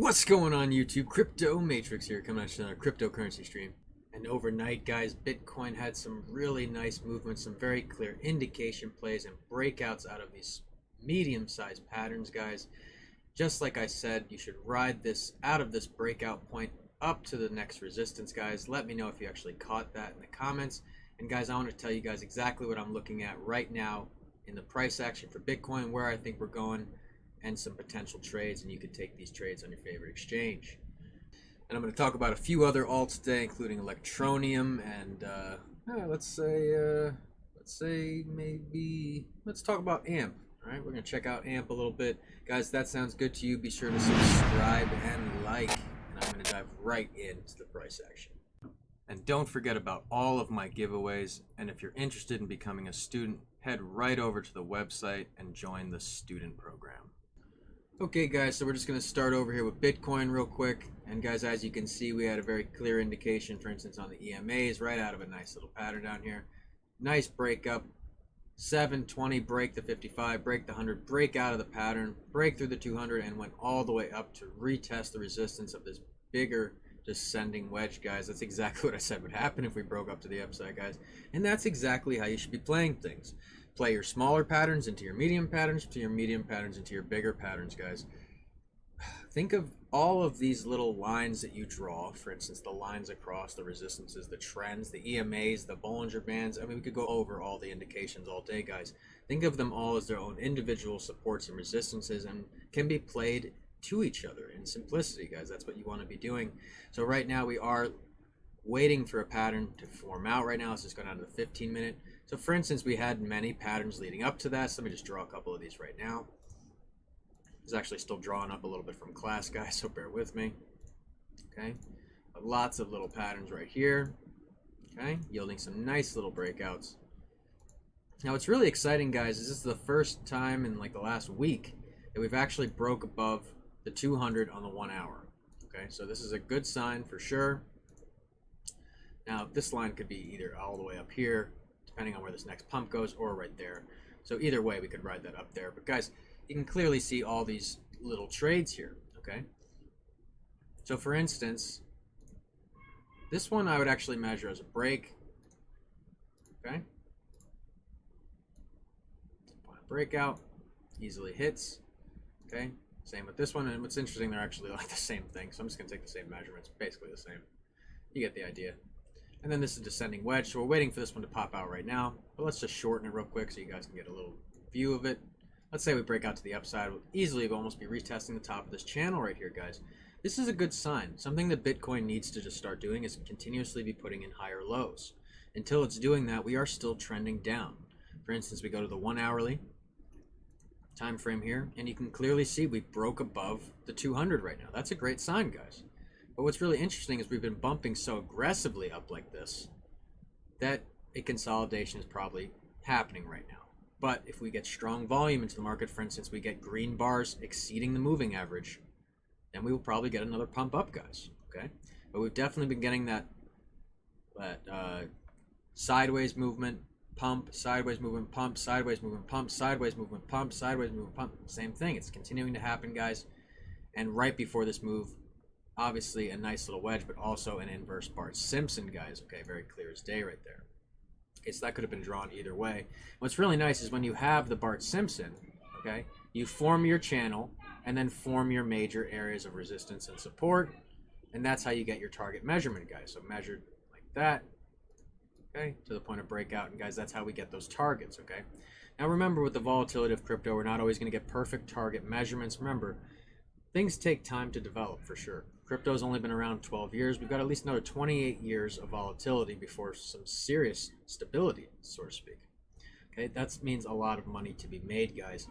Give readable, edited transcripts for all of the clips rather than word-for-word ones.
What's going on YouTube? Crypto Matrix here, coming at you another cryptocurrency stream. And overnight, guys, Bitcoin had some really nice movements, some very clear indication plays and breakouts out of these medium-sized patterns, guys. Just like I said, you should ride this out of this breakout point up to the next resistance, guys. Let me know if you actually caught that in the comments. And guys, I want to tell you guys exactly what I'm looking at right now in the price action for Bitcoin, where I think we're going, and some potential trades, and you can take these trades on your favorite exchange. And I'm going to talk about a few other alts today, including Electroneum and let's talk about AMP. All right, we're going to check out AMP a little bit, guys. If that sounds good to you, be sure to subscribe and like, and I'm going to dive right into the price action. And don't forget about all of my giveaways, and if you're interested in becoming a student, head right over to the website and join the student program. Okay guys, so we're just going to start over here with Bitcoin real quick. And guys, as you can see, we had a very clear indication, for instance, on the EMAs, right out of a nice little pattern down here. Nice breakup, 720, break the 55, break the 100, break out of the pattern, break through the 200, and went all the way up to retest the resistance of this bigger descending wedge, guys. That's exactly what I said would happen if we broke up to the upside, guys. And that's exactly how you should be playing things. Play your smaller patterns into your medium patterns, to your medium patterns into your bigger patterns, guys. Think of all of these little lines that you draw, for instance, the lines across, the resistances, the trends, the EMAs, the Bollinger Bands. I mean, we could go over all the indications all day, guys. Think of them all as their own individual supports and resistances, and can be played to each other in simplicity, guys. That's what you want to be doing. So right now we are waiting for a pattern to form out right now. Let's just go down to the 15-minute. So for instance, we had many patterns leading up to that. So let me just draw a couple of these right now. It's actually still drawing up a little bit from class, guys, so bear with me. Okay, but lots of little patterns right here. Okay, yielding some nice little breakouts. Now what's really exciting, guys, is this is the first time in like the last week that we've actually broke above the 200 on the 1 hour. Okay, so this is a good sign for sure. Now this line could be either all the way up here, depending on where this next pump goes, or right there. So either way, we could ride that up there. But guys, you can clearly see all these little trades here, okay? So for instance, this one I would actually measure as a break, okay? Breakout, easily hits, okay? Same with this one, and what's interesting, they're actually like the same thing. So I'm just gonna take the same measurements, basically the same. You get the idea. And then this is descending wedge, so we're waiting for this one to pop out right now. But let's just shorten it real quick so you guys can get a little view of it. Let's say we break out to the upside. We'll easily almost be retesting the top of this channel right here, guys. This is a good sign. Something that Bitcoin needs to just start doing is continuously be putting in higher lows. Until it's doing that, we are still trending down. For instance, we go to the 1 hourly time frame here, and you can clearly see we broke above the 200 right now. That's a great sign, guys. But what's really interesting is we've been bumping so aggressively up like this that a consolidation is probably happening right now. But if we get strong volume into the market, for instance, we get green bars exceeding the moving average, then we will probably get another pump up, guys. Okay, but we've definitely been getting that sideways movement, pump, sideways movement, pump, sideways movement, pump, sideways movement, pump, sideways movement, pump. Same thing. It's continuing to happen, guys. And right before this move, obviously a nice little wedge, but also an inverse Bart Simpson, guys. Okay, very clear as day right there. Okay, so that could have been drawn either way. What's really nice is when you have the Bart Simpson, okay, you form your channel and then form your major areas of resistance and support, and that's how you get your target measurement, guys. So measured like that, okay, to the point of breakout, and guys, that's how we get those targets, okay? Now remember, with the volatility of crypto, we're not always going to get perfect target measurements. Remember, things take time to develop for sure. Crypto's only been around 12 years. We've got at least another 28 years of volatility before some serious stability, so to speak. Okay, that means a lot of money to be made, guys.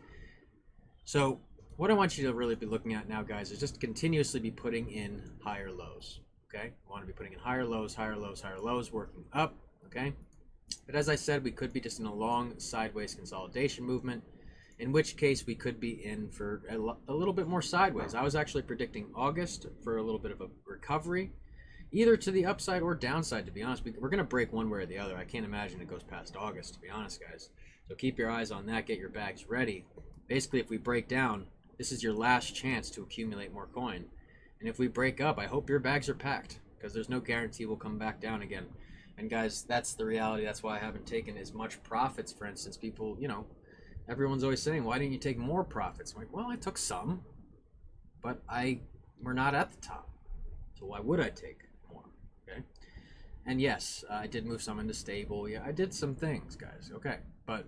So what I want you to really be looking at now, guys, is just continuously be putting in higher lows. Okay, I want to be putting in higher lows, higher lows, higher lows, working up. Okay, but as I said, we could be just in a long sideways consolidation movement, in which case we could be in for a little bit more sideways. I was actually predicting August for a little bit of a recovery, either to the upside or downside, to be honest. We're going to break one way or the other. I can't imagine it goes past August, to be honest, guys. So keep your eyes on that. Get your bags ready. Basically, if we break down, this is your last chance to accumulate more coin. And if we break up, I hope your bags are packed, because there's no guarantee we'll come back down again. And guys, that's the reality. That's why I haven't taken as much profits. For instance, people, you know, everyone's always saying, why didn't you take more profits? I'm like, well, I took some, but we're not at the top. So why would I take more? Okay. And yes, I did move some into stable. Yeah, I did some things, guys. Okay. But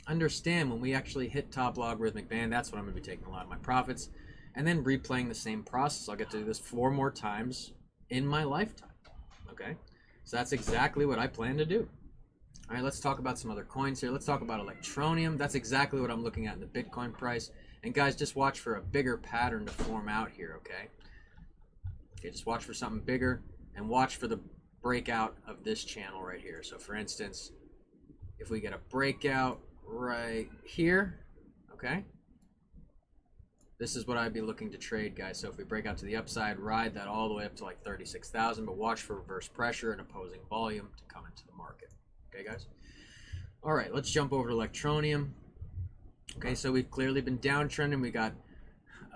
understand, when we actually hit top logarithmic band, that's when I'm going to be taking a lot of my profits and then replaying the same process. I'll get to do this 4 more times in my lifetime. Okay. So that's exactly what I plan to do. All right, let's talk about some other coins here. Let's talk about Electroneum. That's exactly what I'm looking at in the Bitcoin price. And guys, just watch for a bigger pattern to form out here, okay? Okay, just watch for something bigger and watch for the breakout of this channel right here. So for instance, if we get a breakout right here, okay? This is what I'd be looking to trade, guys. So if we break out to the upside, ride that all the way up to like 36,000, but watch for reverse pressure and opposing volume to come into the market. Okay, guys? All right, let's jump over to Electroneum. Okay, so we've clearly been downtrending. We got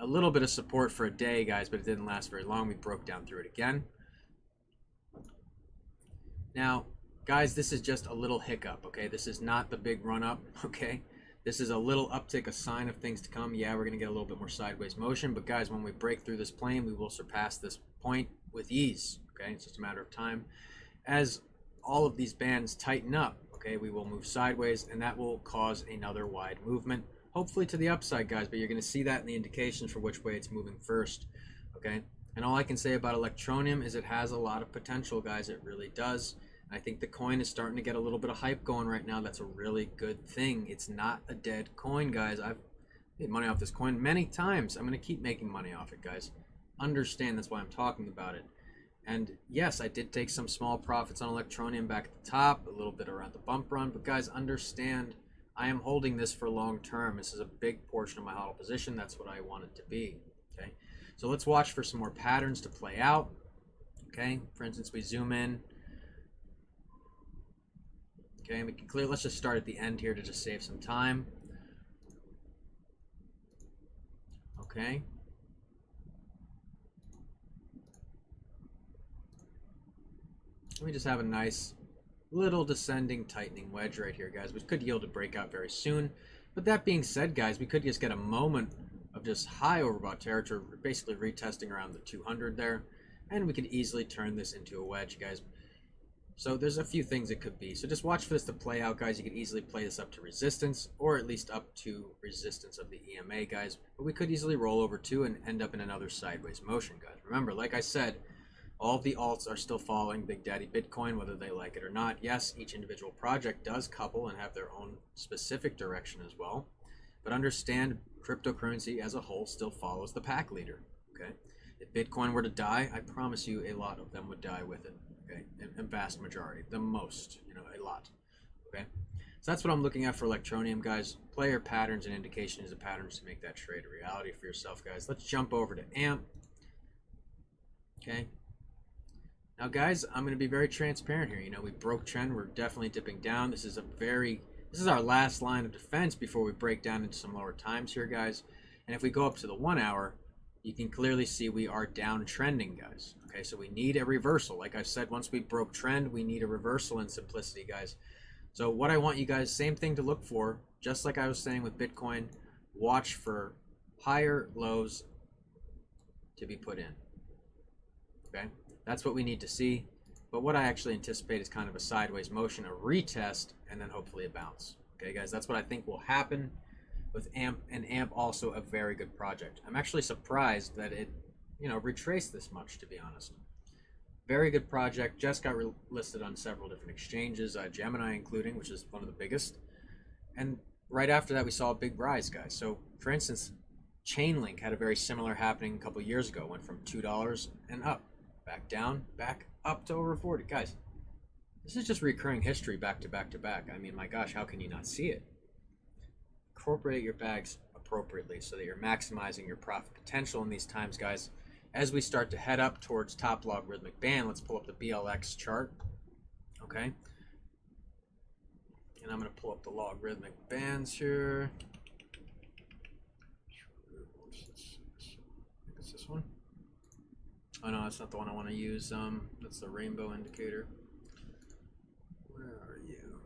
a little bit of support for a day, guys, but it didn't last very long. We broke down through it again. Now, guys, this is just a little hiccup, okay? This is not the big run-up, okay? This is a little uptick, a sign of things to come. Yeah, we're going to get a little bit more sideways motion, but guys, when we break through this plane, we will surpass this point with ease, okay? It's just a matter of time. As all of these bands tighten up, okay, we will move sideways, and that will cause another wide movement, hopefully to the upside, guys, but you're going to see that in the indications for which way it's moving first, okay? And all I can say about Electroneum is it has a lot of potential, guys. It really does. I think the coin is starting to get a little bit of hype going right now. That's a really good thing. It's not a dead coin, guys. I've made money off this coin many times. I'm going to keep making money off it, guys. Understand, that's why I'm talking about it. And yes, I did take some small profits on Electroneum back at the top, a little bit around the bump run. But guys, understand, I am holding this for long term. This is a big portion of my hodl position. That's what I want it to be. Okay, so let's watch for some more patterns to play out. Okay, for instance, we zoom in. Okay, we can clear. Let's just start at the end here to just save some time. Okay. Let me just have a nice little descending tightening wedge right here, guys, which could yield a breakout very soon. But that being said, guys, we could just get a moment of just high overbought territory, basically retesting around the 200 there, and we could easily turn this into a wedge, guys. So there's a few things it could be. So just watch for this to play out, guys. You could easily play this up to resistance, or at least up to resistance of the EMA, guys. But we could easily roll over too and end up in another sideways motion, guys. Remember, like I said, all of the alts are still following Big Daddy Bitcoin, whether they like it or not. Yes, each individual project does couple and have their own specific direction as well. But understand, cryptocurrency as a whole still follows the pack leader, okay? If Bitcoin were to die, I promise you a lot of them would die with it. Okay, a vast majority, the most, you know, a lot. Okay, so that's what I'm looking at for Electroneum, guys. Player patterns and indications of patterns to make that trade a reality for yourself, guys. Let's jump over to AMP. Okay, now, guys, I'm going to be very transparent here. You know, we broke trend. We're definitely dipping down. This is our last line of defense before we break down into some lower times here, guys. And if we go up to the 1 hour, you can clearly see we are downtrending, guys. Okay, so we need a reversal. Like I said, once we broke trend, we need a reversal in simplicity, guys. So what I want you guys, same thing to look for, just like I was saying with Bitcoin, watch for higher lows to be put in. Okay, that's what we need to see. But what I actually anticipate is kind of a sideways motion, a retest, and then hopefully a bounce. Okay, guys, that's what I think will happen with AMP, and AMP also a very good project. I'm actually surprised that it, you know, retraced this much, to be honest. Very good project, just got listed on several different exchanges, Gemini including, which is one of the biggest. And right after that, we saw a big rise, guys. So, for instance, Chainlink had a very similar happening a couple years ago, went from $2 and up, back down, back up to over 40. Guys, this is just recurring history back to back to back. I mean, my gosh, how can you not see it? Incorporate your bags appropriately so that you're maximizing your profit potential in these times, guys. As we start to head up towards top logarithmic band, let's pull up the BLX chart. Okay, and I'm going to pull up the logarithmic bands here. I think it's this one. Oh no, that's not the one I want to use. That's the rainbow indicator. Where are you?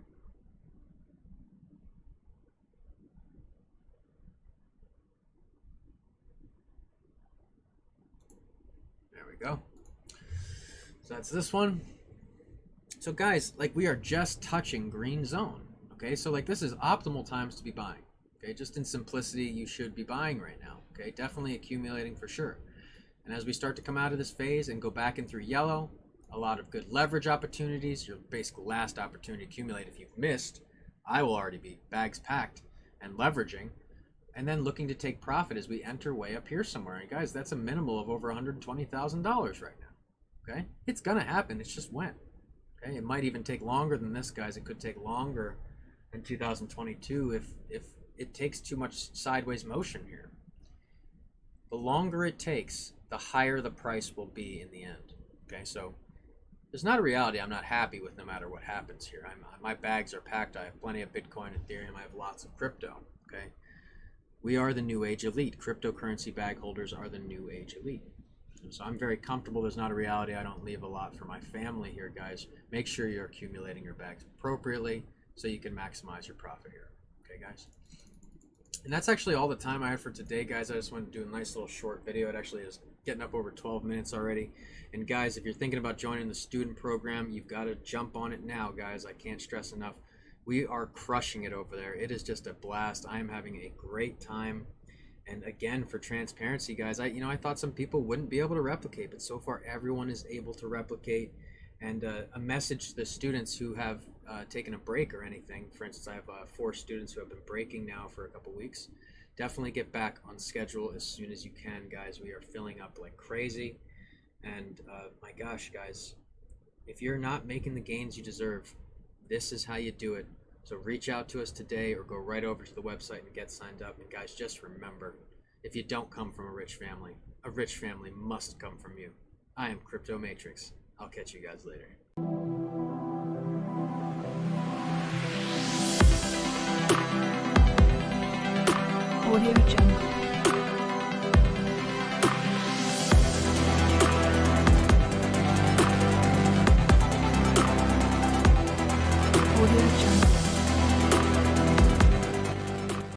There we go. So that's this one. So guys, like we are just touching green zone. Okay, so like this is optimal times to be buying. Okay, just in simplicity, you should be buying right now. Okay, definitely accumulating for sure. And as we start to come out of this phase and go back in through yellow, a lot of good leverage opportunities, your basically last opportunity to accumulate. If you've missed, I will already be bags packed and leveraging, and then looking to take profit as we enter way up here somewhere. And guys, that's a minimal of over $120,000 right now. Okay, it's gonna happen. It's just when. Okay, it might even take longer than this, guys. It could take longer in 2022 if it takes too much sideways motion here. The longer it takes, the higher the price will be in the end. Okay, so there's not a reality I'm not happy with no matter what happens here. My bags are packed. I have plenty of Bitcoin, Ethereum. I have lots of crypto. Okay, we are the new age elite. Cryptocurrency bag holders are the new age elite. So I'm very comfortable. There's not a reality I don't leave a lot for my family here, guys. Make sure you're accumulating your bags appropriately so you can maximize your profit here. Okay, guys? And that's actually all the time I have for today, guys. I just wanted to do a nice little short video. It actually is getting up over 12 minutes already. And guys, if you're thinking about joining the student program, you've got to jump on it now, guys. I can't stress enough. We are crushing it over there. It is just a blast. I am having a great time. And again, for transparency, guys, I thought some people wouldn't be able to replicate, but so far everyone is able to replicate. And a message to the students who have taken a break or anything. For instance, I have 4 students who have been breaking now for a couple weeks. Definitely get back on schedule as soon as you can, guys. We are filling up like crazy. And my gosh, guys, if you're not making the gains you deserve, this is how you do it. So reach out to us today or go right over to the website and get signed up. And guys, just remember, if you don't come from a rich family must come from you. I am Crypto Matrix. I'll catch you guys later. Audio Jungle.